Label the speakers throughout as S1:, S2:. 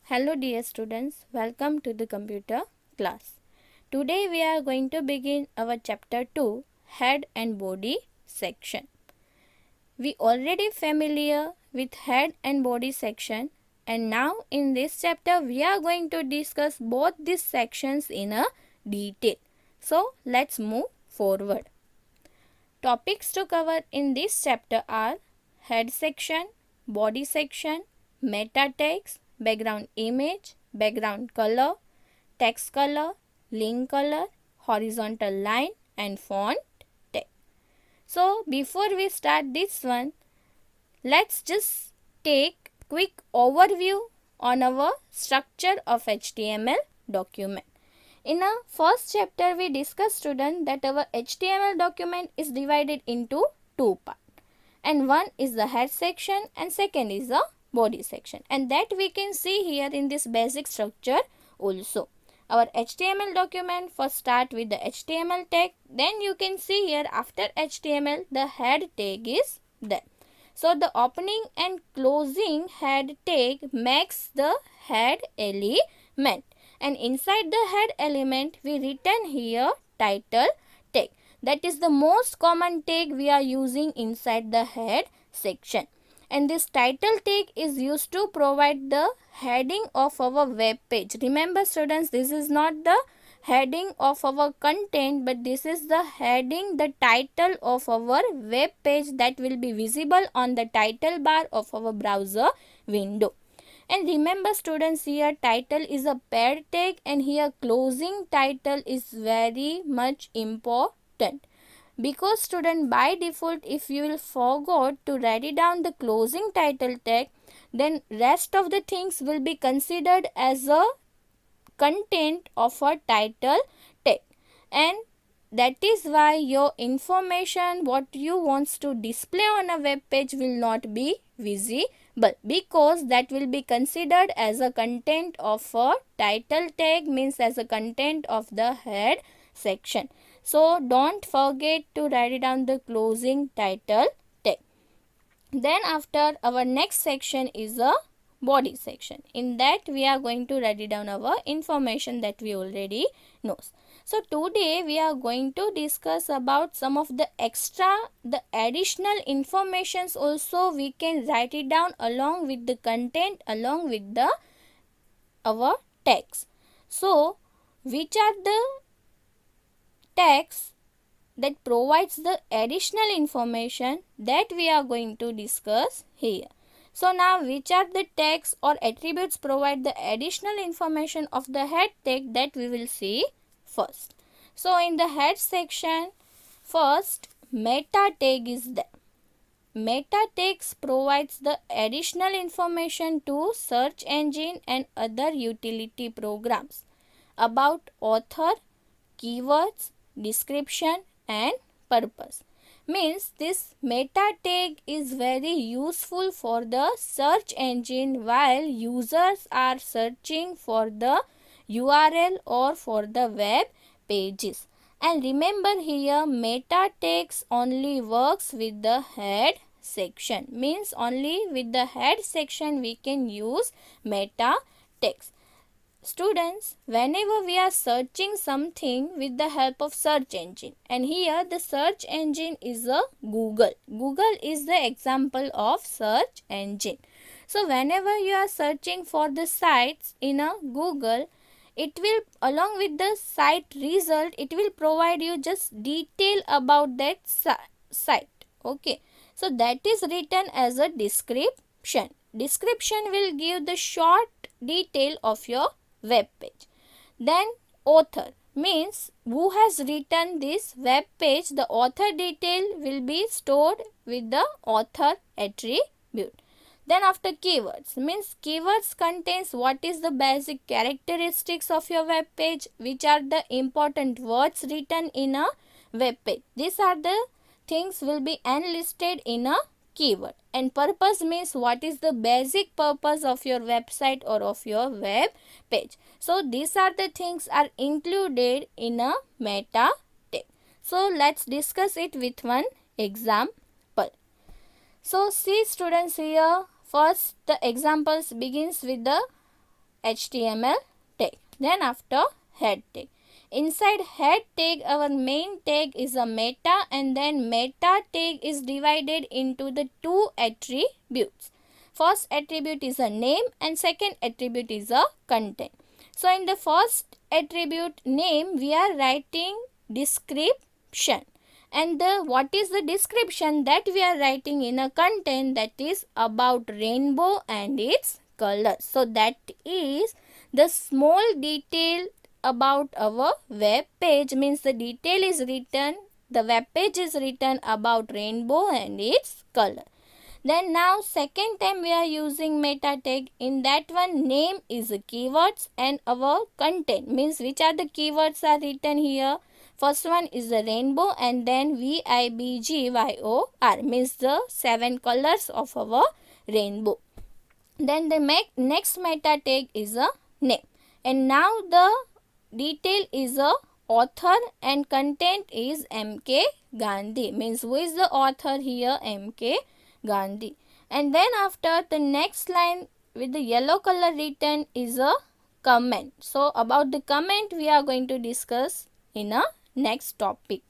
S1: Hello dear students, welcome to the computer class. Today we are going to begin our chapter 2, head and body section. We already familiar with head and body section, and now in this chapter we are going to discuss both these sections in a detail. So let's move forward. Topics to cover in this chapter are head section, body section, meta text, background image, background color, text color, link color, horizontal line and font text. So before we start this one, let's just take quick overview on our structure of HTML document. In our first chapter, we discussed student that our HTML document is divided into two parts. And one is the head section and second is the body section. And that we can see here in this basic structure also. Our HTML document first start with the HTML tag. Then you can see here after HTML the head tag is there. So the opening and closing head tag makes the head element. And inside the head element we written here title tag. That is the most common tag we are using inside the head section. And this title tag is used to provide the heading of our web page. Remember students, this is not the heading of our content, but this is the heading, the title of our web page that will be visible on the title bar of our browser window. And remember students, here title is a paired tag and here closing title is very much important. Because student, by default if you will forgot to write it down the closing title tag, then rest of the things will be considered as a content of a title tag, and that is why your information what you wants to display on a web page will not be visible, because that will be considered as a content of a title tag, means as a content of the head section. So don't forget to write down the closing title tag. Then after, our next section is a body section. In that we are going to write down our information that we already know. So today we are going to discuss about some of the additional informations also we can write it down along with the content, along with the our text. So which are the text that provides the additional information that we are going to discuss here. So now which are the tags or attributes provide the additional information of the head tag that we will see first. So in the head section, first meta tag is there. Meta tags provides the additional information to search engine and other utility programs about author, keywords, description and purpose. Means this meta tag is very useful for the search engine while users are searching for the URL or for the web pages. And remember here, meta tags only works with the head section. Means only with the head section we can use meta tags. Students, whenever we are searching something with the help of search engine, and here the search engine is a Google. Google is the example of search engine. So whenever you are searching for the sites in a Google, it will, along with the site result, it will provide you just detail about that site. Okay, so that is written as a description. Description will give the short detail of your web page. Then author means who has written this web page. The author detail will be stored with the author attribute. Then after keywords, means keywords contains what is the basic characteristics of your web page, which are the important words written in a web page. These are the things will be enlisted in a keyword. And purpose means what is the basic purpose of your website or of your web page. So these are the things are included in a meta tag. So let's discuss it with one example. So see students, here first the examples begins with the HTML tag. Then after head tag. Inside head tag, our main tag is a meta, and then meta tag is divided into the two attributes. First attribute is a name and second attribute is a content. So in the first attribute name, we are writing description. And what is the description that we are writing in a content? That is about rainbow and its colors. So that is the small detail about our web page, means the detail is written, the web page is written about rainbow and its color. Then now second time we are using meta tag. In that one, name is keywords and our content, means which are the keywords are written here. First one is the rainbow and then VIBGYOR, means the 7 colors of our rainbow. Then the next meta tag is a name, and now the detail is a author and content is MK Gandhi, means who is the author here? MK Gandhi. And then after, the next line with the yellow color written is a comment. So about the comment we are going to discuss in a next topic.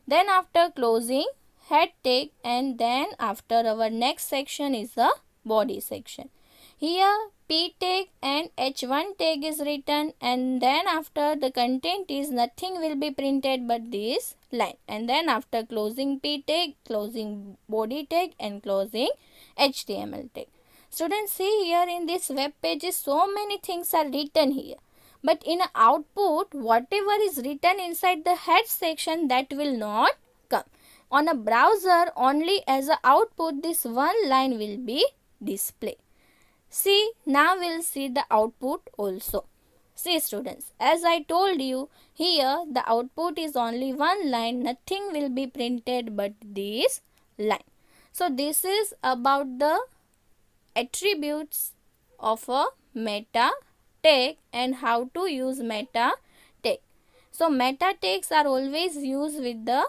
S1: Then after closing, head tag, and then after our next section is the body section. Here P tag and H1 tag is written, and then after the content is nothing will be printed but this line, and then after closing P tag, closing body tag and closing HTML tag. Students, see here in this web pages so many things are written here, but in output whatever is written inside the head section, that will not come. On a browser, only as a output this one line will be displayed. See, now we'll see the output also. See students, as I told you, here the output is only one line, nothing will be printed but this line. So this is about the attributes of a meta tag and how to use meta tag. So meta tags are always used with the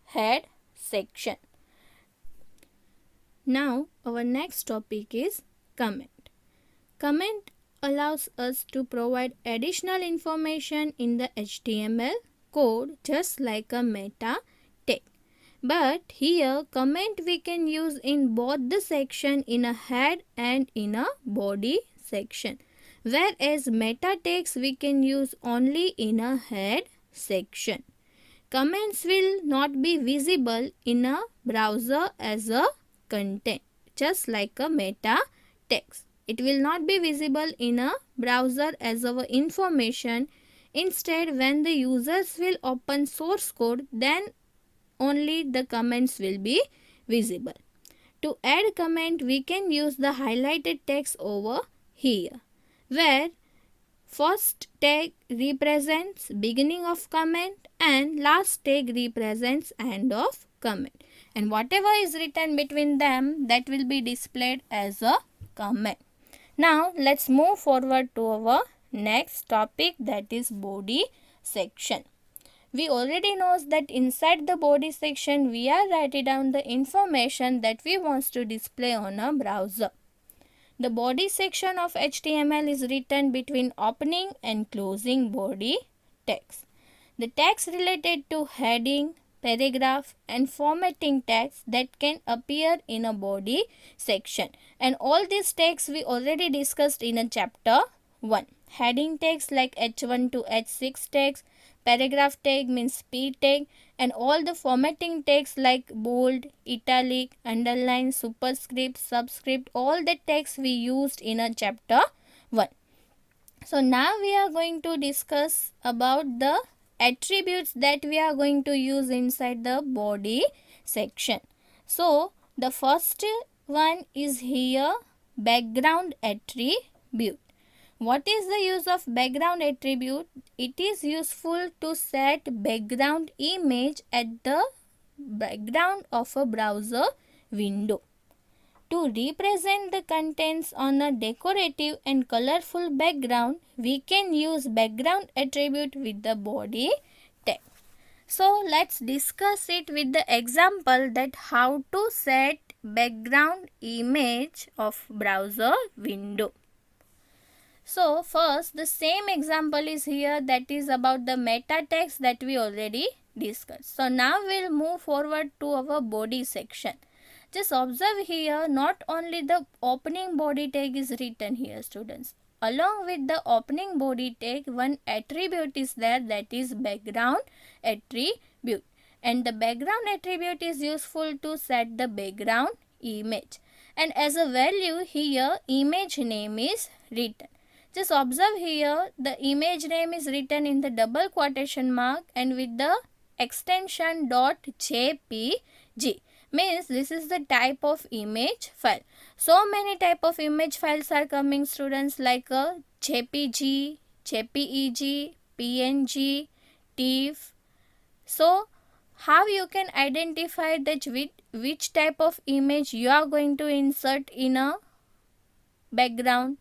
S1: head section. Now our next topic is comment. Comment allows us to provide additional information in the HTML code just like a meta tag. But here comment we can use in both the section, in a head and in a body section. Whereas meta tags we can use only in a head section. Comments will not be visible in a browser as a content, just like a meta text. It will not be visible in a browser as our information. Instead, when the users will open source code, then only the comments will be visible. To add comment, we can use the highlighted text over here, where first tag represents beginning of comment and last tag represents end of comment. And whatever is written between them, that will be displayed as a comment. Now let's move forward to our next topic, that is body section. We already know that inside the body section we are writing down the information that we want to display on a browser. The body section of HTML is written between opening and closing body text. The text related to heading, paragraph and formatting text that can appear in a body section. And all these texts we already discussed in a chapter 1. Heading text like H1 to H6 text, paragraph tag means P tag, and all the formatting text like bold, italic, underline, superscript, subscript, all the text we used in a chapter 1. So now we are going to discuss about the attributes that we are going to use inside the body section. So the first one is here background attribute. What is the use of background attribute? It is useful to set background image at the background of a browser window. To represent the contents on a decorative and colorful background, we can use background attribute with the body tag. So let's discuss it with the example that how to set background image of browser window. So first, the same example is here, that is about the meta text that we already discussed. So now we'll move forward to our body section. Just observe here, not only the opening body tag is written here, students. Along with the opening body tag, one attribute is there, that is background attribute. And the background attribute is useful to set the background image. And as a value here, image name is written. Just observe here, the image name is written in the double quotation mark and with the extension .jpg. Means this is the type of image file. So many type of image files are coming, students, like a JPG, JPEG, PNG, TIFF. So how you can identify that which type of image you are going to insert in a background?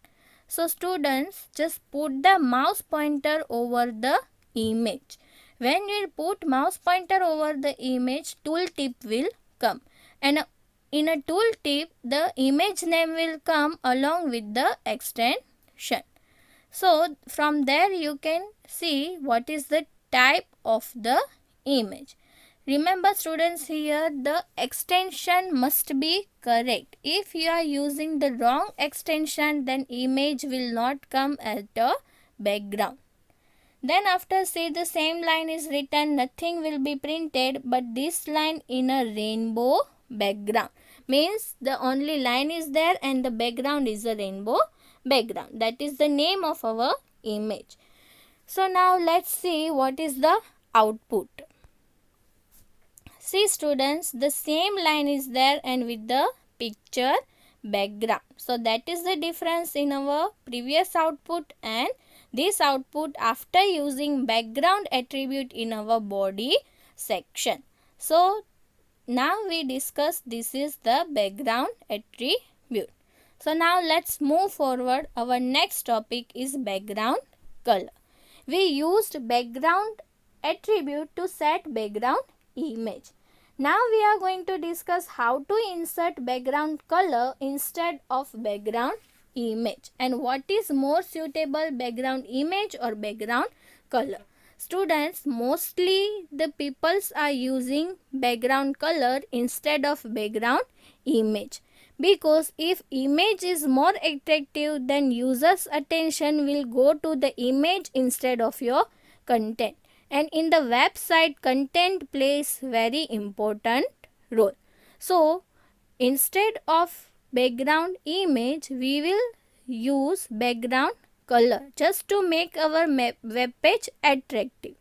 S1: So students, just put the mouse pointer over the image. When you put mouse pointer over the image, tooltip will come. And in a tooltip, the image name will come along with the extension. So from there you can see what is the type of the image. Remember students, here the extension must be correct. If you are using the wrong extension, then image will not come as the background. Then after, say the same line is written, nothing will be printed but this line in a rainbow background. Means the only line is there and the background is a rainbow background. That is the name of our image. So now let's see what is the output. See students, the same line is there and with the picture background. So that is the difference in our previous output and this output after using background attribute in our body section. So now we discuss this is the background attribute. So now let's move forward. Our next topic is background color. We used background attribute to set background image. Now we are going to discuss how to insert background color instead of background image and what is more suitable, background image or background color. Students, mostly the peoples are using background color instead of background image, because if image is more attractive, then users' attention will go to the image instead of your content. And in the website, content plays very important role. So instead of background image, we will use background color just to make our web page attractive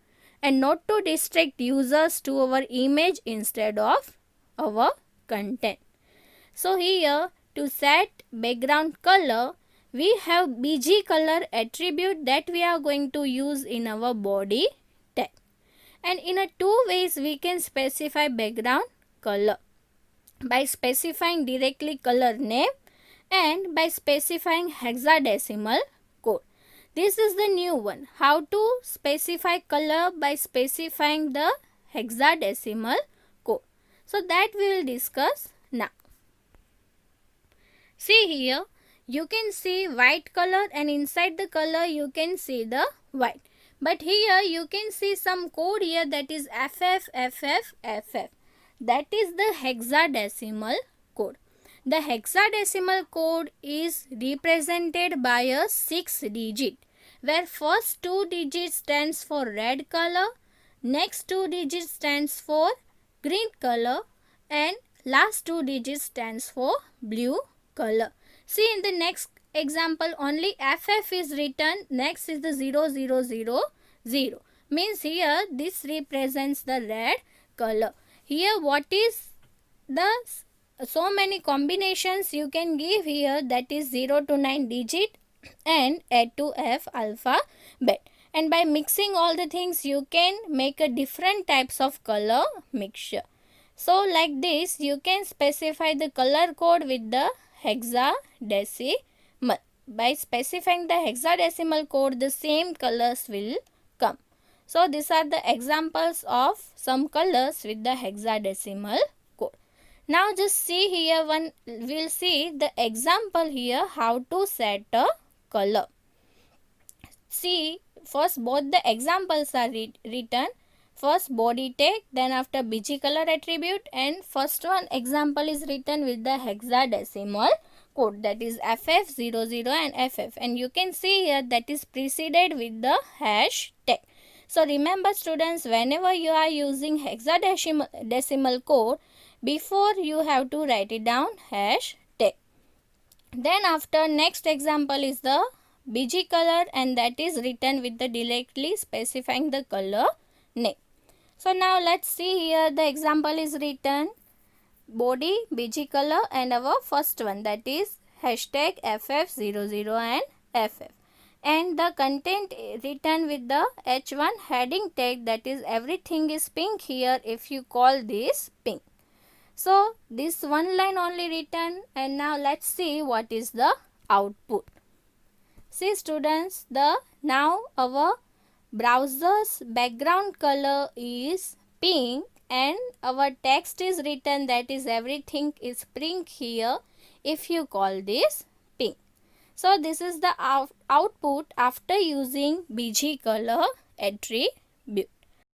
S1: and not to distract users to our image instead of our content. So here, to set background color, we have BG color attribute that we are going to use in our body tag. And in a two ways we can specify background color, by specifying directly color name and by specifying hexadecimal code. This is the new one, how to specify color by specifying the hexadecimal code. So that we will discuss now. See here, you can see white color and inside the color you can see the white. But here you can see some code here, that is FFFFFF. That is the hexadecimal code. The hexadecimal code is represented by a 6 digit, where first 2 digits stands for red color, next 2 digits stands for green color and last 2 digits stands for blue color. See in the next example, only FF is written, next is the 0000. Means here this represents the red color. Here what is the so many combinations you can give here, that is 0 to 9 digit and A to F alphabet. And by mixing all the things you can make a different types of color mixture. So like this you can specify the color code with the hexadecimal. By specifying the hexadecimal code, the same colors will come. So these are the examples of some colors with the hexadecimal code. Now just see here, we'll see the example here how to set a color. see, first both the examples are written. First body tag, then after bg color attribute, and first one example is written with the hexadecimal code, that is FF00 and FF, and you can see here that is preceded with the hash tag. So remember students, whenever you are using hexadecimal code, before you have to write it down hash tag. Then after next example is the bg color, and that is written with the directly specifying the color name. So now let's see here, the example is written body bg color and our first one, that is hashtag FF00 and FF, and the content written with the H1 heading tag, that is everything is pink here if you call this pink. So this one line only written, and now let's see what is the output. See students, now our browser's background color is pink and our text is written, that is everything is pink here if you call this pink. So this is the output after using bg color attribute.